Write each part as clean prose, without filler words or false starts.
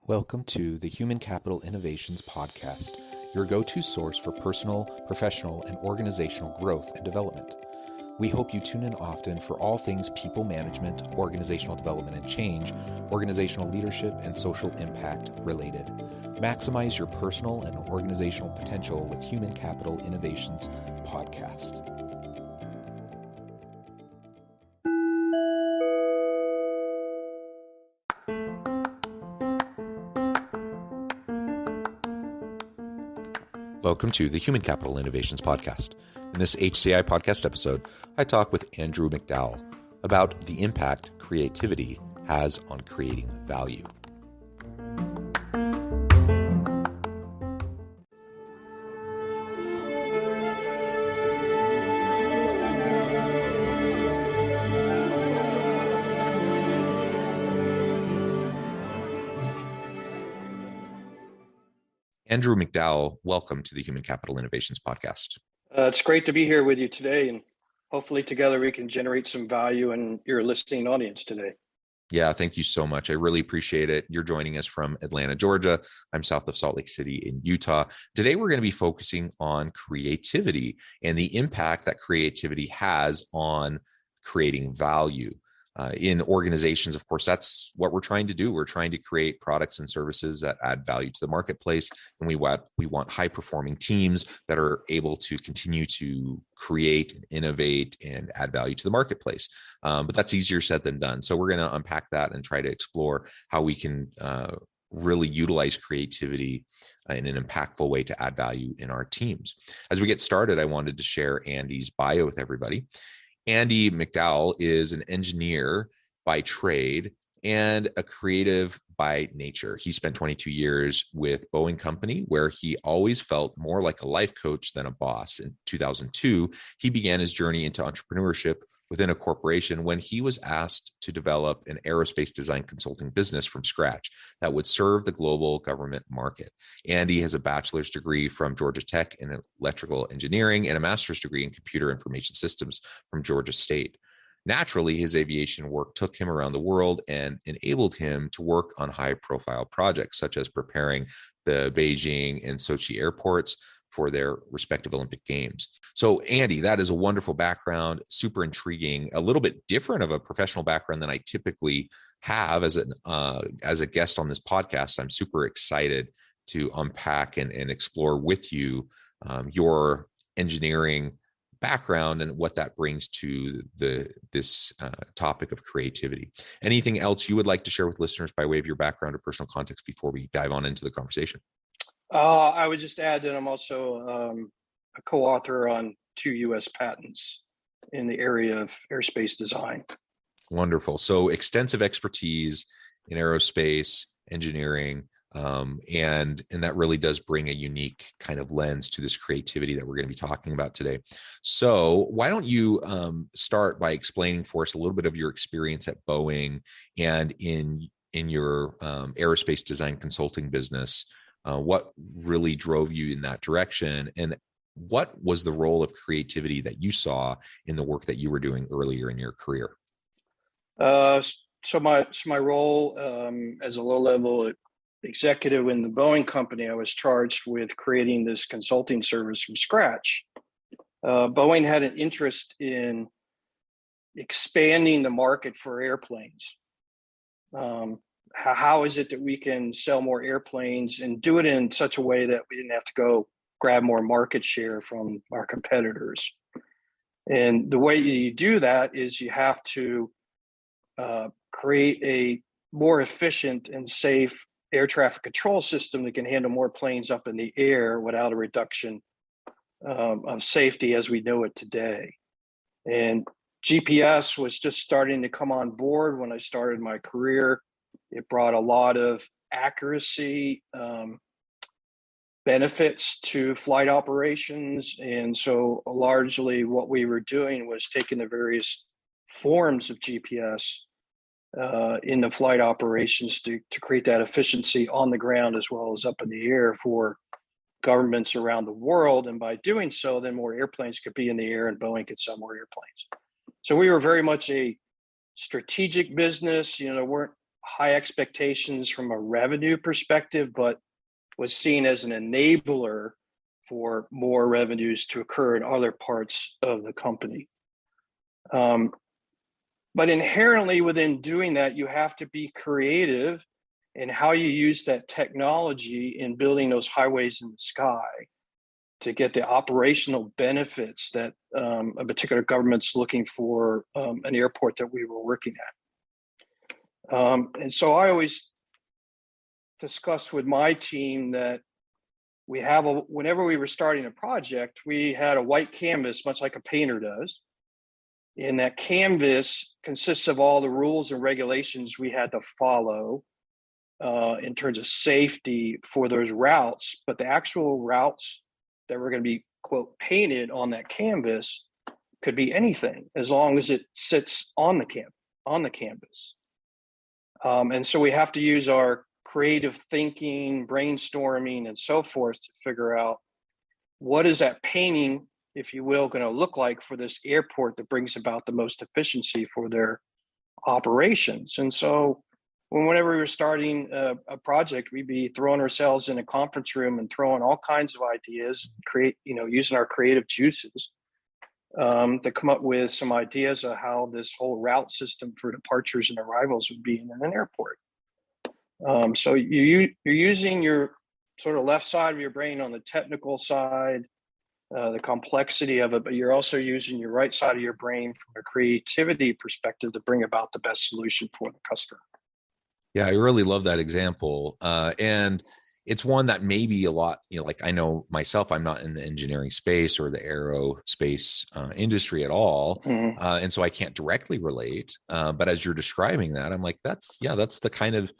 Welcome to the Human Capital Innovations Podcast, your go-to source for personal, professional, and organizational growth and development. We hope you tune in often for all things people management, organizational development and change, organizational leadership, and social impact related. Maximize your personal and organizational potential with Human Capital Innovations Podcast. Welcome to the Human Capital Innovations Podcast. In this HCI podcast episode, I talk with Andrew McDowell about the impact creativity has on creating value. Andrew McDowell, welcome to the Human Capital Innovations Podcast. It's great to be here with you today, and hopefully together we can generate some value in your listening audience today. Yeah, thank you so much. I really appreciate it. You're joining us from Atlanta, Georgia. I'm south of Salt Lake City in Utah. Today, we're going to be focusing on creativity and the impact that creativity has on creating value. In organizations, of course, that's what we're trying to do. We're trying to create products and services that add value to the marketplace. And we want high-performing teams that are able to continue to create and innovate and add value to the marketplace. But that's easier said than done. So we're going to unpack that and try to explore how we can really utilize creativity in an impactful way to add value in our teams. As we get started, I wanted to share Andy's bio with everybody. Andy McDowell is an engineer by trade and a creative by nature. He spent 22 years with Boeing Company, where he always felt more like a life coach than a boss. In 2002, he began his journey into entrepreneurship within a corporation when he was asked to develop an aerospace design consulting business from scratch that would serve the global government market. Andy has a bachelor's degree from Georgia Tech in electrical engineering and a master's degree in computer information systems from Georgia State. Naturally, his aviation work took him around the world and enabled him to work on high-profile projects, such as preparing the Beijing and Sochi airports for their respective Olympic Games. So Andy, that is a wonderful background, super intriguing, a little bit different of a professional background than I typically have as a guest on this podcast. I'm super excited to unpack and explore with you your engineering background and what that brings to this topic of creativity. Anything else you would like to share with listeners by way of your background or personal context before we dive on into the conversation? I would just add that I'm also a co-author on 2 U.S. patents in the area of airspace design. Wonderful. So extensive expertise in aerospace engineering, and that really does bring a unique kind of lens to this creativity that we're going to be talking about today. So why don't you start by explaining for us a little bit of your experience at Boeing and in your aerospace design consulting business. What really drove you in that direction, and what was the role of creativity that you saw in the work that you were doing earlier in your career? So my role as a low-level executive in the Boeing company, I was charged with creating this consulting service from scratch. Boeing had an interest in expanding the market for airplanes. How is it that we can sell more airplanes and do it in such a way that we didn't have to go grab more market share from our competitors? And the way you do that is you have to create a more efficient and safe air traffic control system that can handle more planes up in the air without a reduction of safety as we know it today. And GPS was just starting to come on board when I started my career. It brought a lot of accuracy benefits to flight operations. And so largely what we were doing was taking the various forms of GPS in the flight operations to create that efficiency on the ground as well as up in the air for governments around the world. And by doing so, then more airplanes could be in the air and Boeing could sell more airplanes. So we were very much a strategic business. There weren't high expectations from a revenue perspective, but was seen as an enabler for more revenues to occur in other parts of the company. But inherently within doing that, you have to be creative in how you use that technology in building those highways in the sky to get the operational benefits that a particular government's looking for an airport that we were working at. And so I always discuss with my team that whenever we were starting a project, we had a white canvas, much like a painter does. And that canvas consists of all the rules and regulations we had to follow in terms of safety for those routes. But the actual routes that were going to be, quote, painted on that canvas could be anything as long as it sits on the canvas. And so we have to use our creative thinking, brainstorming, and so forth to figure out what is that painting, if you will, going to look like for this airport that brings about the most efficiency for their operations. And so whenever we were starting a project, we'd be throwing ourselves in a conference room and throwing all kinds of ideas, using our creative juices to come up with some ideas of how this whole route system for departures and arrivals would be in an airport. So you're using your sort of left side of your brain on the technical side, the complexity of it, but you're also using your right side of your brain from a creativity perspective to bring about the best solution for the customer. Yeah, I really love that example. And it's one that maybe a lot, like I know myself, I'm not in the engineering space or the aerospace industry at all. Mm-hmm. And so I can't directly relate. But as you're describing that, I'm like, that's the kind of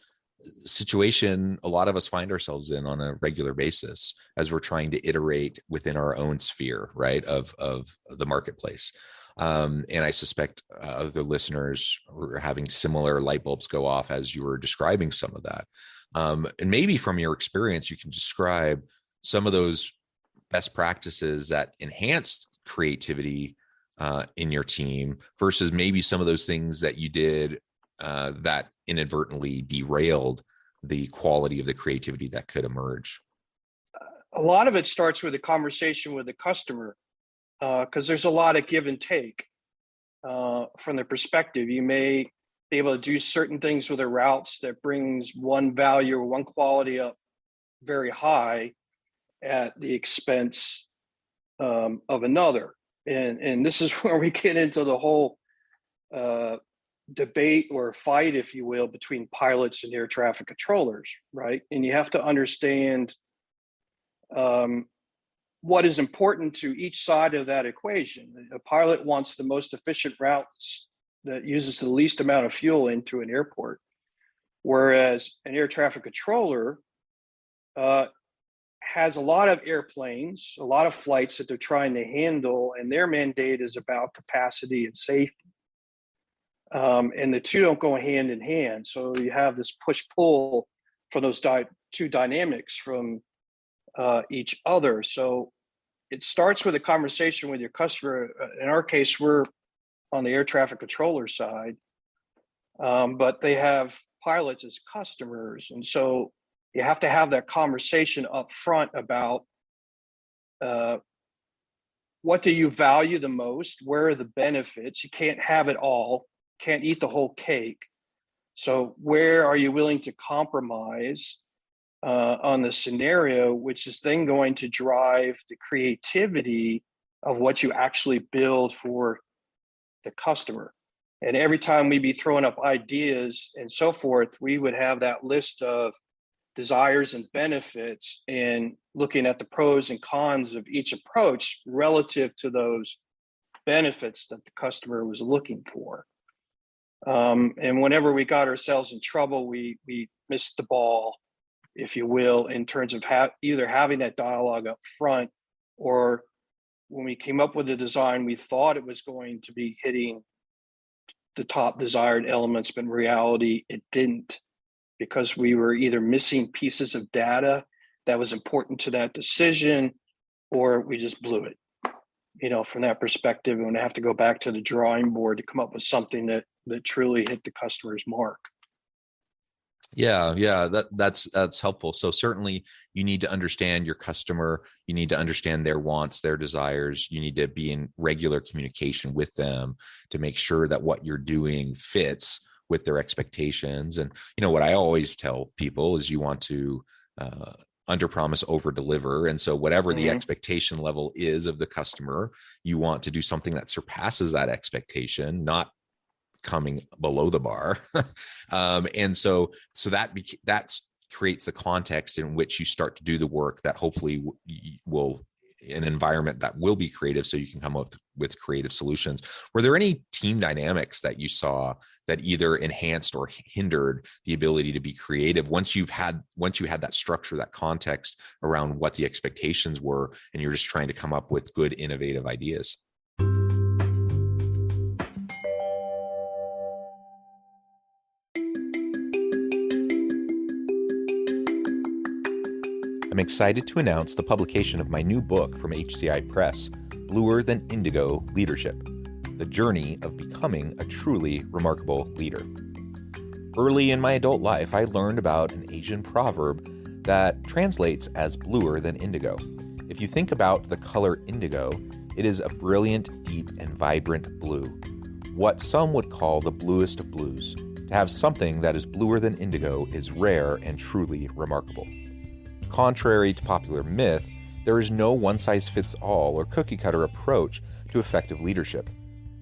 situation a lot of us find ourselves in on a regular basis as we're trying to iterate within our own sphere, right, of the marketplace. And I suspect other listeners are having similar light bulbs go off as you were describing some of that. And maybe from your experience, you can describe some of those best practices that enhanced creativity in your team versus maybe some of those things that you did that inadvertently derailed the quality of the creativity that could emerge. A lot of it starts with a conversation with the customer, because there's a lot of give and take from their perspective. You may be able to do certain things with the routes that brings one value or one quality up very high at the expense of another. And this is where we get into the whole debate or fight, if you will, between pilots and air traffic controllers, right? And you have to understand what is important to each side of that equation. A pilot wants the most efficient routes that uses the least amount of fuel into an airport, whereas an air traffic controller has a lot of airplanes, a lot of flights that they're trying to handle, and their mandate is about capacity and safety. And the two don't go hand in hand. So you have this push-pull for those two dynamics from each other. So it starts with a conversation with your customer. In our case, we're on the air traffic controller side, but they have pilots as customers. And so you have to have that conversation up front about what do you value the most? Where are the benefits? You can't have it all, can't eat the whole cake. So where are you willing to compromise on the scenario, which is then going to drive the creativity of what you actually build for the customer. And every time we'd be throwing up ideas and so forth, we would have that list of desires and benefits and looking at the pros and cons of each approach relative to those benefits that the customer was looking for. And whenever we got ourselves in trouble, we missed the ball, if you will, in terms of either having that dialogue up front, or when we came up with the design, we thought it was going to be hitting the top desired elements, but in reality, it didn't, because we were either missing pieces of data that was important to that decision, or we just blew it. From that perspective, and we have to go back to the drawing board to come up with something that truly hit the customer's mark. Yeah, that's helpful. So certainly you need to understand your customer, you need to understand their wants, their desires, you need to be in regular communication with them to make sure that what you're doing fits with their expectations. And what I always tell people is you want to uh, under promise, over deliver. And so whatever the Mm-hmm. expectation level is of the customer, you want to do something that surpasses that expectation, not coming below the bar. And so that's creates the context in which you start to do the work that hopefully will an environment that will be creative, so you can come up with creative solutions. Were there any team dynamics that you saw that either enhanced or hindered the ability to be creative once you had that structure, that context around what the expectations were, and you're just trying to come up with good innovative ideas? I'm excited to announce the publication of my new book from HCI Press, Bluer Than Indigo Leadership: The Journey of Becoming a Truly Remarkable Leader. Early in my adult life, I learned about an Asian proverb that translates as bluer than indigo. If you think about the color indigo, it is a brilliant, deep, and vibrant blue, what some would call the bluest of blues. To have something that is bluer than indigo is rare and truly remarkable. Contrary to popular myth, there is no one-size-fits-all or cookie-cutter approach to effective leadership.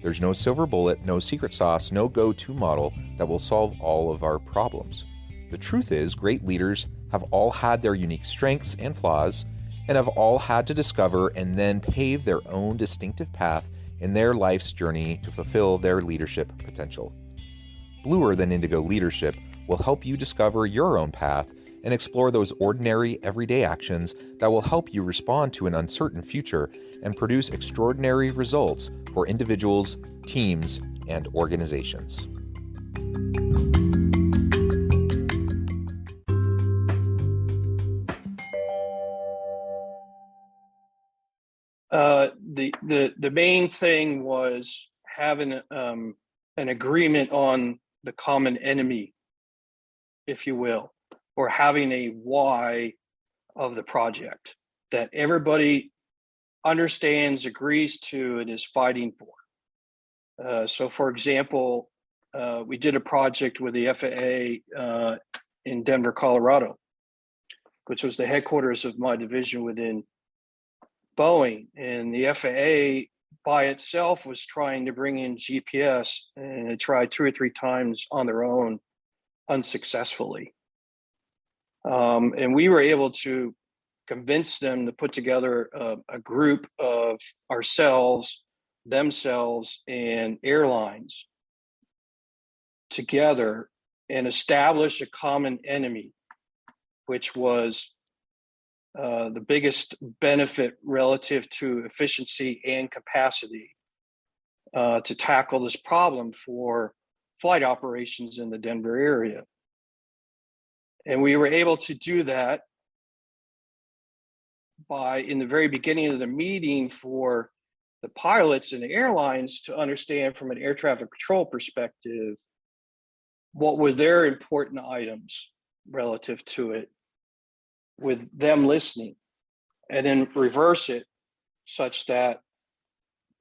There's no silver bullet, no secret sauce, no go-to model that will solve all of our problems. The truth is, great leaders have all had their unique strengths and flaws, and have all had to discover and then pave their own distinctive path in their life's journey to fulfill their leadership potential. Bluer Than Indigo Leadership will help you discover your own path and explore those ordinary, everyday actions that will help you respond to an uncertain future and produce extraordinary results for individuals, teams, and organizations. The main thing was having an agreement on the common enemy, if you will, or having a why of the project that everybody understands, agrees to, and is fighting for. So, for example, we did a project with the FAA in Denver, Colorado, which was the headquarters of my division within Boeing. And the FAA by itself was trying to bring in GPS, and it tried 2 or 3 times on their own unsuccessfully. And we were able to convince them to put together a group of ourselves, themselves, and airlines together and establish a common enemy, which was the biggest benefit relative to efficiency and capacity to tackle this problem for flight operations in the Denver area. And we were able to do that by, in the very beginning of the meeting, for the pilots and the airlines to understand from an air traffic control perspective what were their important items relative to it, with them listening, and then reverse it such that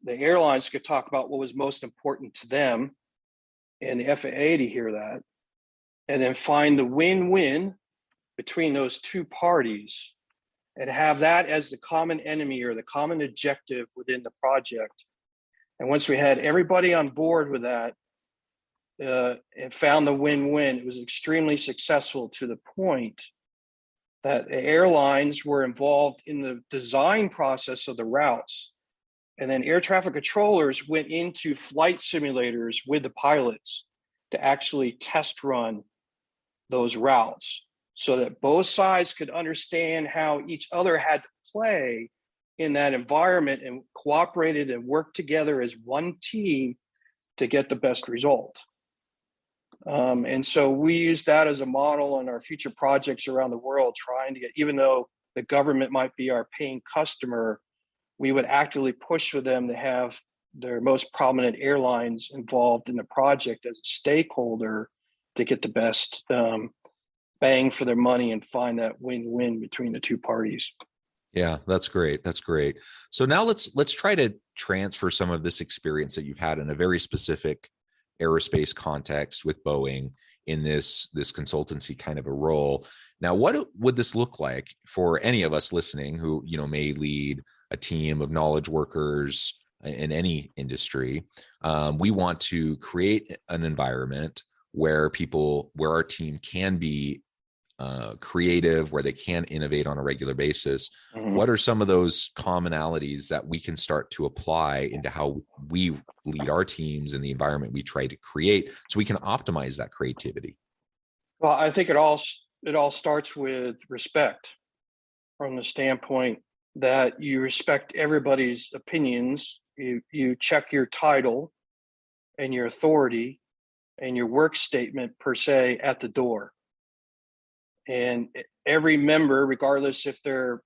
the airlines could talk about what was most important to them and the FAA to hear that, and then find the win-win between those two parties and have that as the common enemy or the common objective within the project. And once we had everybody on board with that and found the win-win, it was extremely successful, to the point that the airlines were involved in the design process of the routes. And then air traffic controllers went into flight simulators with the pilots to actually test run those routes so that both sides could understand how each other had to play in that environment and cooperated and worked together as one team to get the best result. And so we use that as a model in our future projects around the world, trying to get, even though the government might be our paying customer, we would actively push for them to have their most prominent airlines involved in the project as a stakeholder to get the best bang for their money and find that win-win between the two parties. Yeah, that's great. That's great. So now let's try to transfer some of this experience that you've had in a very specific aerospace context with Boeing in this consultancy kind of a role. Now, what would this look like for any of us listening who, may lead a team of knowledge workers in any industry? We want to create an environment where our team can be creative, where they can innovate on a regular basis. Mm-hmm. What are some of those commonalities that we can start to apply into how we lead our teams and the environment we try to create so we can optimize that creativity? Well, I think it all starts with respect, from the standpoint that you respect everybody's opinions. You check your title and your authority and your work statement per se at the door. And every member, regardless if they're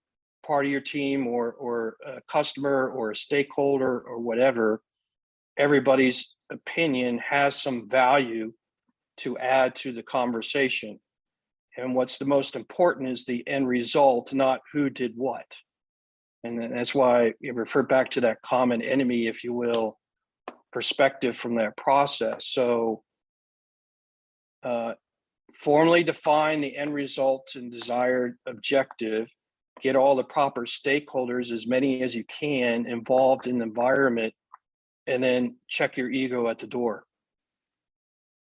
part of your team or a customer or a stakeholder or whatever, everybody's opinion has some value to add to the conversation. And what's the most important is the end result, not who did what. And that's why you refer back to that common enemy, if you will, perspective from that process. So formally define the end result and desired objective, get all the proper stakeholders, as many as you can, involved in the environment, and then check your ego at the door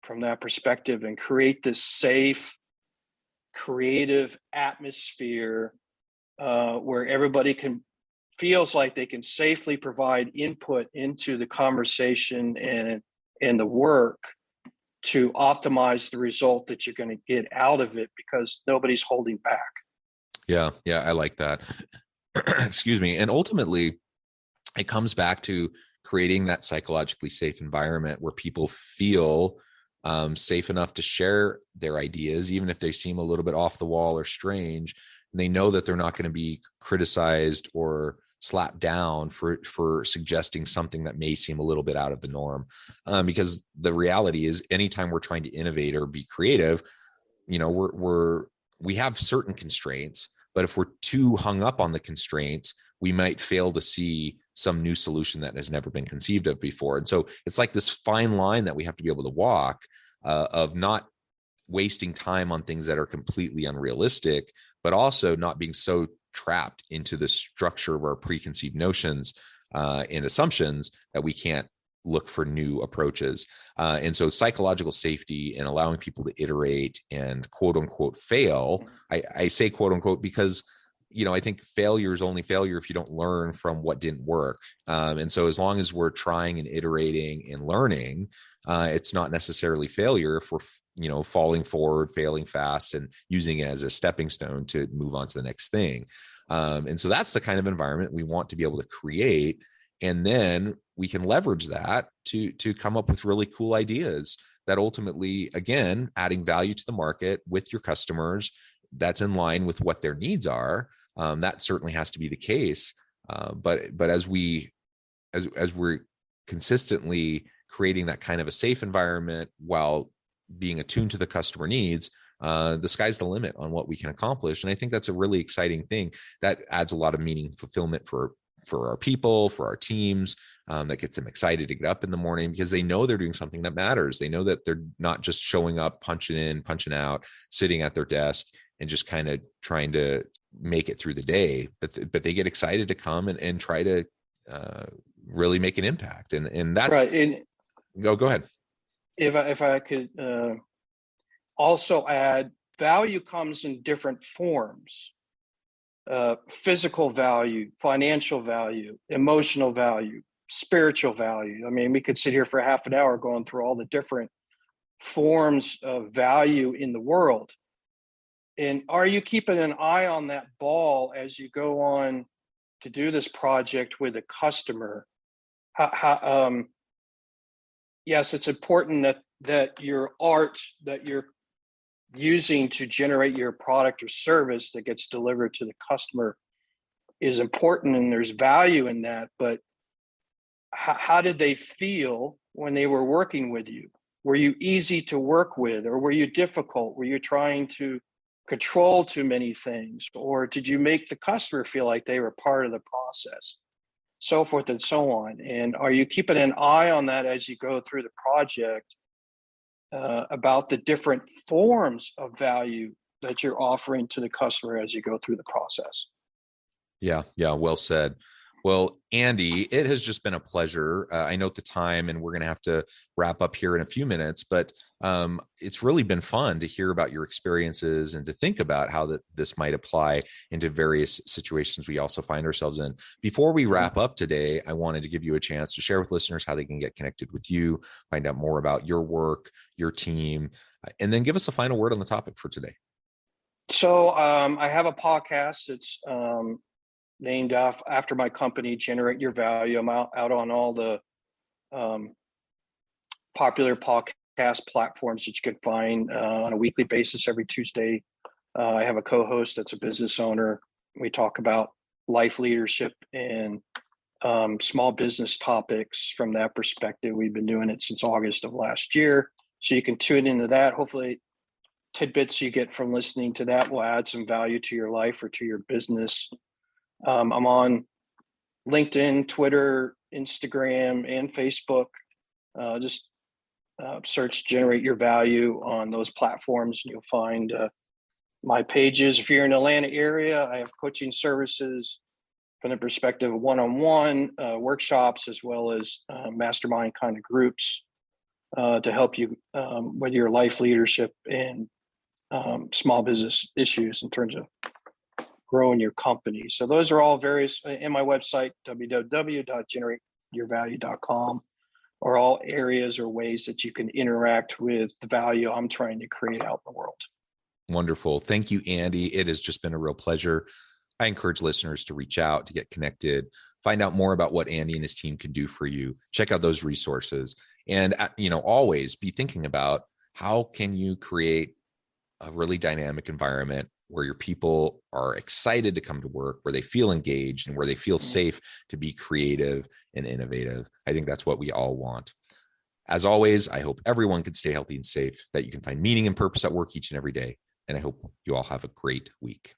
from that perspective and create this safe, creative atmosphere where everybody feels like they can safely provide input into the conversation and the work to optimize the result that you're going to get out of it, because nobody's holding back. Yeah, I like that. Excuse me. And ultimately, it comes back to creating that psychologically safe environment where people feel safe enough to share their ideas, even if they seem a little bit off the wall or strange. And they know that they're not going to be criticized or slapped down for suggesting something that may seem a little bit out of the norm. Because the reality is, anytime we're trying to innovate or be creative, we have certain constraints, but if we're too hung up on the constraints, we might fail to see some new solution that has never been conceived of before. And so it's like this fine line that we have to be able to walk of not wasting time on things that are completely unrealistic, but also not being so trapped into the structure of our preconceived notions and assumptions that we can't look for new approaches. And so psychological safety and allowing people to iterate and quote unquote fail. I say quote unquote because I think failure is only failure if you don't learn from what didn't work. And so as long as we're trying and iterating and learning, it's not necessarily failure if we're falling forward, failing fast, and using it as a stepping stone to move on to the next thing. And so that's the kind of environment we want to be able to create. And then we can leverage that to come up with really cool ideas that ultimately, again, adding value to the market with your customers that's in line with what their needs are. That certainly has to be the case. But as we're consistently creating that kind of a safe environment while being attuned to the customer needs, the sky's the limit on what we can accomplish. And I think that's a really exciting thing that adds a lot of meaning, fulfillment for our people, for our teams, that gets them excited to get up in the morning because they know they're doing something that matters. They know that they're not just showing up, punching in, punching out, sitting at their desk and just kind of trying to make it through the day, but they get excited to come and try to really make an impact. And that's right. And go ahead. If I could also add, value comes in different forms: physical value, financial value, emotional value, spiritual value. I mean, we could sit here for half an hour going through all the different forms of value in the world. And are you keeping an eye on that ball as you go on to do this project with a customer? Yes, it's important that your art that you're using to generate your product or service that gets delivered to the customer is important, and there's value in that. But how did they feel when they were working with you? Were you easy to work with, or were you difficult? Were you trying to control too many things? Or did you make the customer feel like they were part of the process? So forth and so on. And are you keeping an eye on that as you go through the project, about the different forms of value that you're offering to the customer as you go through the process? Yeah, yeah, well said. Well, Andy, it has just been a pleasure. I note the time, and we're going to have to wrap up here in a few minutes, but it's really been fun to hear about your experiences and to think about how this might apply into various situations we also find ourselves in. Before we wrap up today, I wanted to give you a chance to share with listeners how they can get connected with you, find out more about your work, your team, and then give us a final word on the topic for today. So I have a podcast. It's named after my company, Generate Your Value. I'm out on all the popular podcast platforms that you can find on a weekly basis every Tuesday. I have a co-host that's a business owner. We talk about life leadership and small business topics from that perspective. We've been doing it since August of last year. So you can tune into that. Hopefully tidbits you get from listening to that will add some value to your life or to your business. I'm on LinkedIn, Twitter, Instagram, and Facebook. Just search Generate Your Value on those platforms, and you'll find my pages. If you're in the Atlanta area, I have coaching services from the perspective of one-on-one workshops, as well as mastermind kind of groups to help you with your life leadership and small business issues in terms of growing your company. So those are all various in my website, www.generateyourvalue.com, are all areas or ways that you can interact with the value I'm trying to create out in the world. Wonderful. Thank you, Andy. It has just been a real pleasure. I encourage listeners to reach out, to get connected, find out more about what Andy and his team can do for you. Check out those resources. And, always be thinking about how can you create a really dynamic environment where your people are excited to come to work, where they feel engaged, and where they feel safe to be creative and innovative. I think that's what we all want. As always, I hope everyone can stay healthy and safe, that you can find meaning and purpose at work each and every day. And I hope you all have a great week.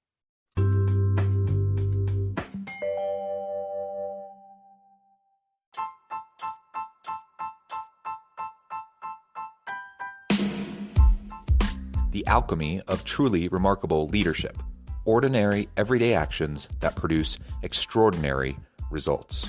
The alchemy of truly remarkable leadership. Ordinary, everyday actions that produce extraordinary results.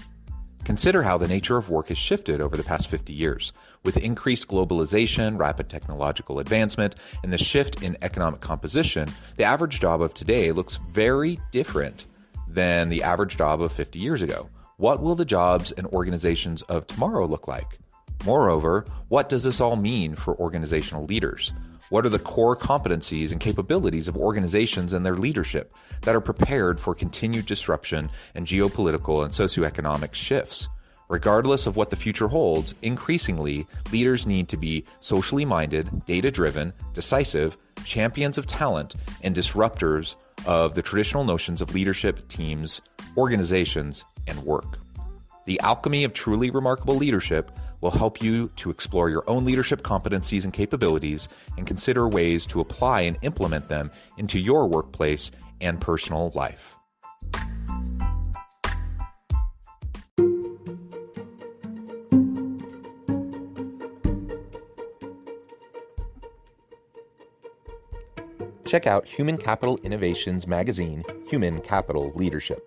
Consider how the nature of work has shifted over the past 50 years. With increased globalization, rapid technological advancement, and the shift in economic composition, the average job of today looks very different than the average job of 50 years ago. What will the jobs and organizations of tomorrow look like? Moreover, what does this all mean for organizational leaders? What are the core competencies and capabilities of organizations and their leadership that are prepared for continued disruption and geopolitical and socioeconomic shifts? Regardless of what the future holds, increasingly, leaders need to be socially minded, data-driven, decisive, champions of talent, and disruptors of the traditional notions of leadership, teams, organizations, and work. The alchemy of truly remarkable leadership will help you to explore your own leadership competencies and capabilities and consider ways to apply and implement them into your workplace and personal life. Check out Human Capital Innovations magazine, Human Capital Leadership.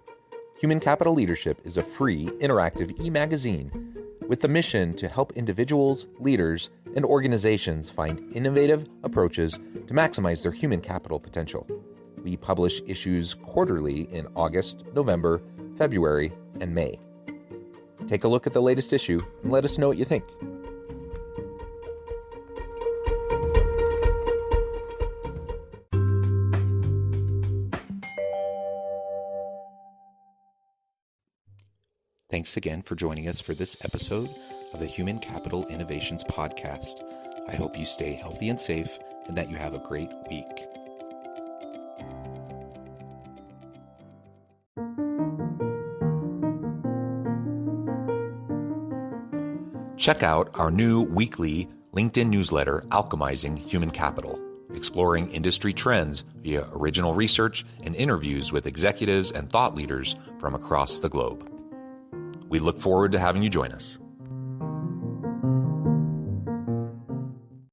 Human Capital Leadership is a free, interactive e-magazine with the mission to help individuals, leaders, and organizations find innovative approaches to maximize their human capital potential. We publish issues quarterly in August, November, February, and May. Take a look at the latest issue and let us know what you think. Thanks again for joining us for this episode of the Human Capital Innovations Podcast. I hope you stay healthy and safe and that you have a great week. Check out our new weekly LinkedIn newsletter, Alchemizing Human Capital. exploring industry trends via original research and interviews with executives and thought leaders from across the globe. We look forward to having you join us.